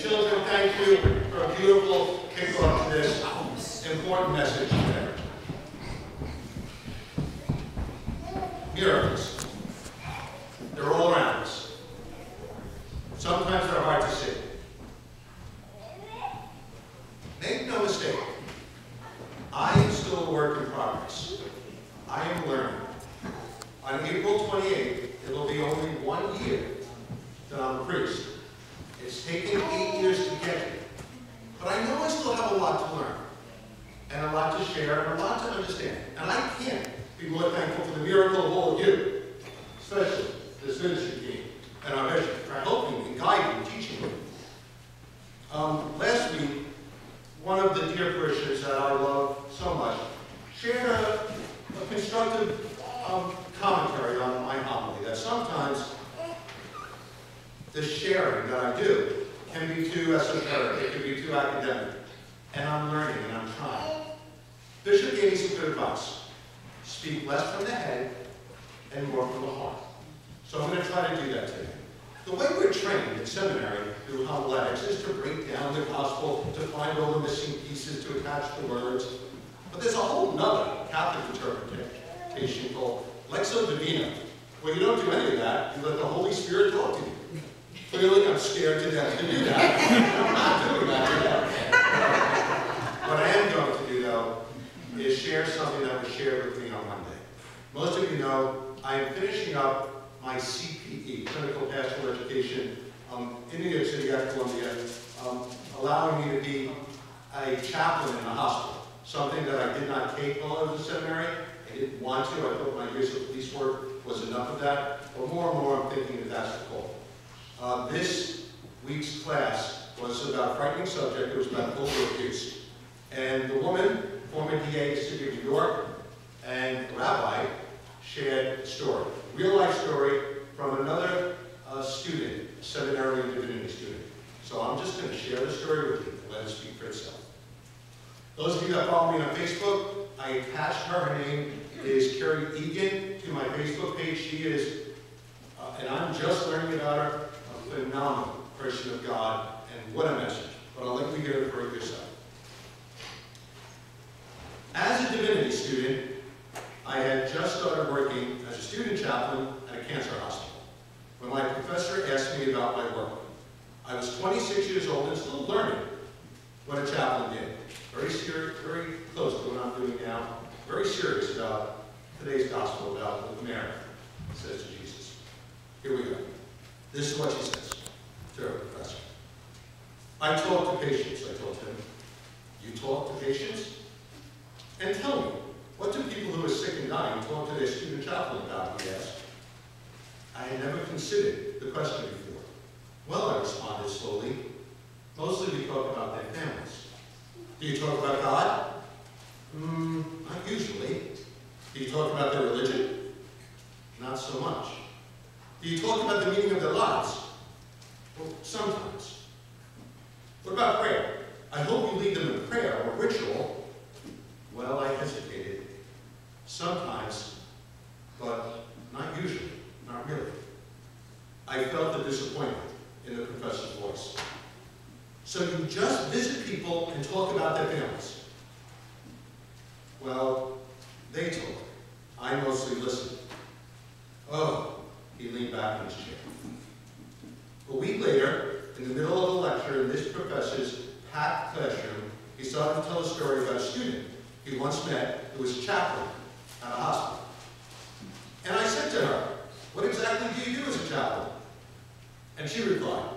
children, thank you for a beautiful kickoff to this important message today. Miracles. They're all around us. Sometimes they're hard to see. Make no mistake, I am still a work in progress. I am learning. On April 28th, it will be only 1 year that I'm a priest. It's taken 8 years to get here. But I know I still have a lot to learn, and a lot to share, and a lot to understand. And I can't be more thankful for the miracle of all of you, especially the citizenship team and our bishop, for helping me, guiding, and teaching me. Last week, one of the dear parishioners that I love so much shared a constructive commentary on my homily, that sometimes the sharing that I do can be too esoteric, it can be too academic, and I'm learning and I'm trying. Bishop gave me some good advice. Speak less from the head and more from the heart. So I'm going to try to do that today. The way we're trained in seminary through homiletics is to break down the gospel, to find all the missing pieces, to attach the words. But there's a whole nother Catholic interpretation called Lexo Divina, where you don't do any of that, you let the Holy Spirit talk to you. Clearly, I'm scared to death to do that. I'm not doing that yet. What I am going to do, though, is share something that was shared with me on Monday. Most of you know I am finishing up my CPE, Clinical Pastoral Education, in New York City at Columbia, allowing me to be a chaplain in a hospital, something that I did not take while I was in seminary. I didn't want to. I thought my years of police work was enough of that. But more and more, I'm thinking that that's the goal. This week's class was about a frightening subject. It was about over abuse. And the woman, former DA of the City of New York, and a rabbi shared a story, real-life story from another student, a seminary and divinity student. So I'm just going to share the story with you and let it speak for itself. Those of you that follow me on Facebook, I attached her. Her name is Carrie Egan to my Facebook page. She is, and I'm just learning about her, a phenomenal person of God, and what a message. But I'll let you hear it for yourself. As a divinity student, I had just started working as a student chaplain at a cancer hospital when my professor asked me about my work. I was 26 years old and still learning what a chaplain did. Very serious, very close to what I'm doing now. Very serious about today's gospel, about what Miriam says to Jesus. Here we go. This is what she says to her professor. I talk to patients, I told him. You talk to patients? And tell me, what do people who are sick and dying talk to their student chaplain about, he asked. I had never considered the question before. Well, I responded slowly, mostly we talk about their families. Do you talk about God? Not usually. Do you talk about their religion? Not so much. Do you talk about the meaning of their lives? Well, sometimes. What about prayer? I hope you lead them in prayer or ritual. Well, I hesitated. Sometimes, but not usually, not really. I felt the disappointment in the professor's voice. So you just visit people and talk about their families? Well, they talk. I mostly listen. Oh, he leaned back in his chair. A week later, in the middle of a lecture in this professor's packed classroom, he started to tell a story about a student he once met who was a chaplain at a hospital. And I said to her, what exactly do you do as a chaplain? And she replied,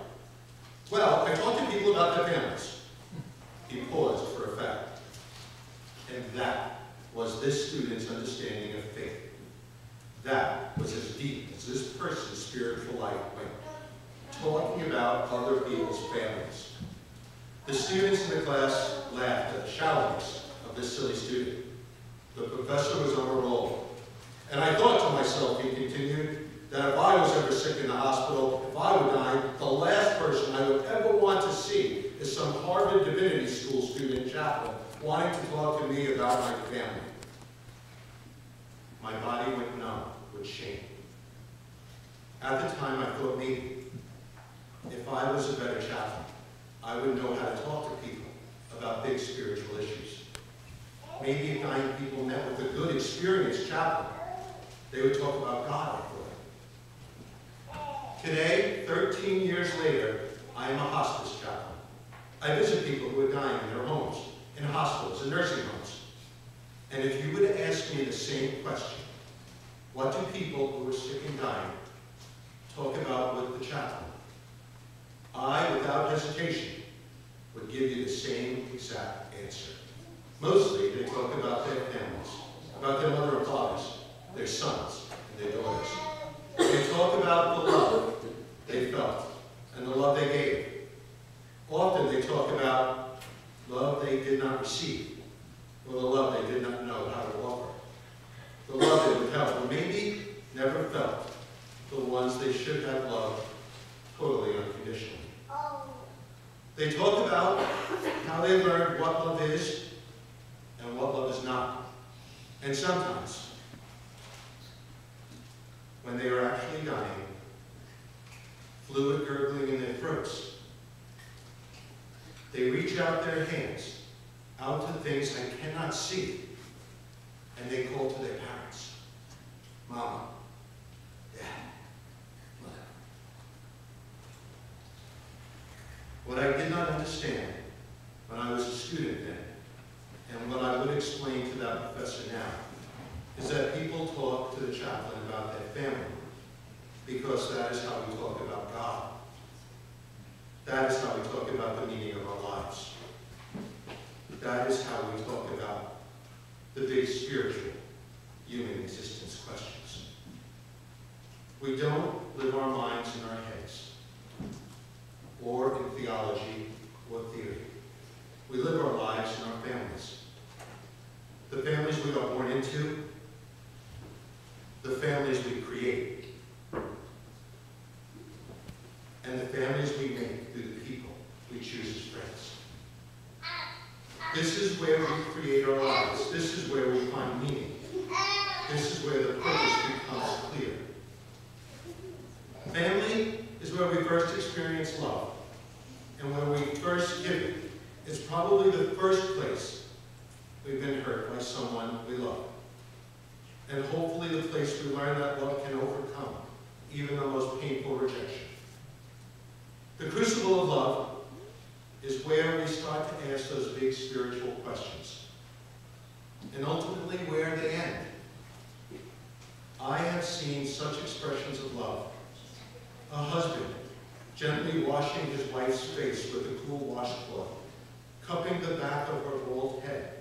well, I talk to people about their families. He paused for effect. And that was this student's understanding of faith. That was as deep as this person's spiritual life went, talking about other people's families. The students in the class laughed at the shallowness of this silly student. The professor was on a roll. And I thought to myself, he continued, that if I was ever sick in the hospital, if I were dying, the last person I would ever want to see is some Harvard Divinity School student chaplain wanting to talk to me about my family. My body went numb with shame. At the time, I thought maybe, if I was a better chaplain, I wouldn't know how to talk to people about big spiritual issues. Maybe if dying people met with a good, experienced chaplain, they would talk about God, I thought. Today, 13 years later, I am a hospice chaplain. I visit people who are dying in their homes, in hospitals, in nursing homes. And if you would ask me the same question, what do people who are sick and dying talk about with the chaplain? I, without hesitation, would give you the same exact answer. Mostly, they talk about their families, about their mother and fathers, their sons and their daughters. They talk about the love they felt and the love they gave. Often they talk about love they did not receive, or the love they did not know how to offer. The love they withheld, or maybe never felt, the ones they should have loved totally unconditionally. They talk about how they learned what love is and what love is not. And sometimes, when they are actually dying, fluid gurgling in their throats, they reach out their hands out to things I cannot see, and they call to their parents. Mama, Dad, Mother. What I did not understand when I was a student then, and what I would explain to that professor now, is that people talk to the chaplain about their family, because that is how we talk about God. That is how we talk about the meaning of our lives. That is how we talk about the big spiritual human existence questions. We don't live our minds in our heads, or in theology or theory. We live our lives in our families. The families we are born into, the families we create, and the families we make through the people we choose as friends. This is where we create our lives. This is where we find meaning. This is where the purpose becomes clear. Family is where we first experience love, and where we first give it. It's probably the first place we've been hurt by someone we love. And hopefully the place we learn that love can overcome even the most painful rejection. The crucible of love is where we start to ask those big spiritual questions, and ultimately where they end. I have seen such expressions of love. A husband gently washing his wife's face with a cool washcloth, cupping the back of her bald head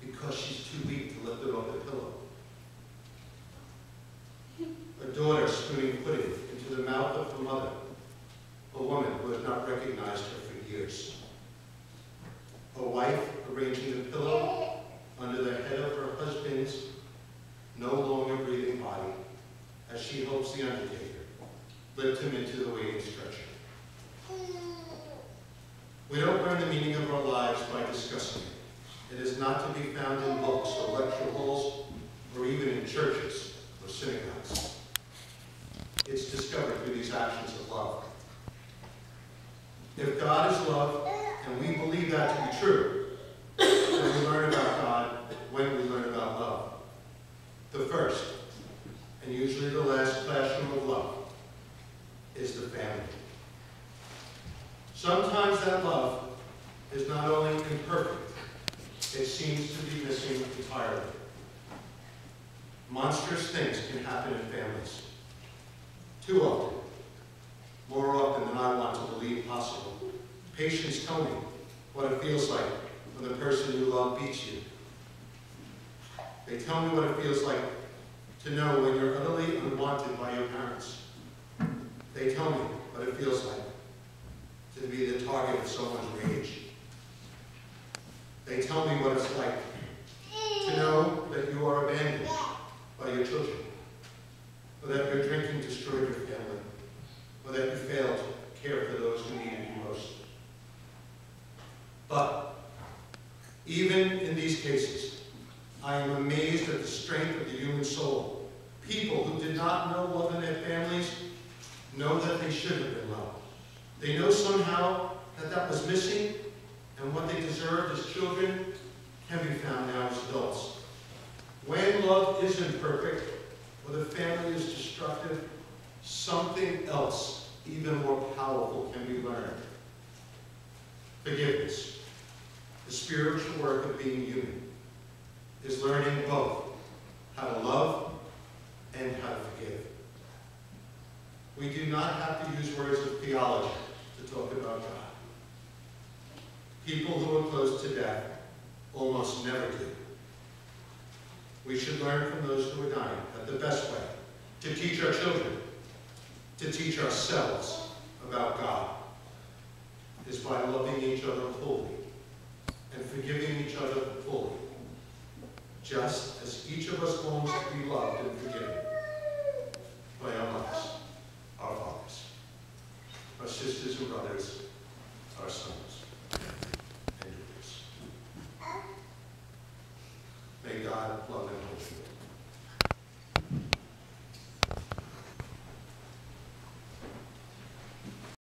because she's too weak to lift it off the pillow. A daughter spooning pudding into the mouth of her mother, a woman who has not recognized her for years. A wife arranging the pillow under the head of her husband's no longer breathing body as she hopes the undertaker lift him into the waiting stretcher. We don't learn the meaning of our lives by discussing it. It is not to be found in books or lecture halls or even in churches or synagogues. It's discovered through these actions of love. If God is love, and we believe that to be true, then we learn about God when we learn about love. The first, and usually the last classroom of love, is the family. Sometimes that love is not only imperfect, it seems to be missing entirely. Monstrous things can happen in families. Too often, more often than I want to believe possible. Patients tell me what it feels like when the person you love beats you. They tell me what it feels like to know when you're utterly unwanted by your parents. They tell me what it feels like to be the target of someone's rage. They tell me what it's like to know that you are abandoned by your children, or that your drinking destroyed your family, or that you failed to care for those who needed you most. But even in these cases, I am amazed at the strength of the human soul. People who did not know love in their families know that they should have been loved. They know somehow that was missing, and what they deserved as children can be found now as adults. When love isn't perfect, or the family is destructive, something else, even more powerful, can be learned. Forgiveness, the spiritual work of being human, is learning both how to love and how to forgive. We do not have to use words of theology to talk about God. People who are close to death almost never do. We should learn from those who are dying that the best way to teach our children, to teach ourselves about God, is by loving each other fully and forgiving each other fully, just as each of us longs to be loved and forgiven.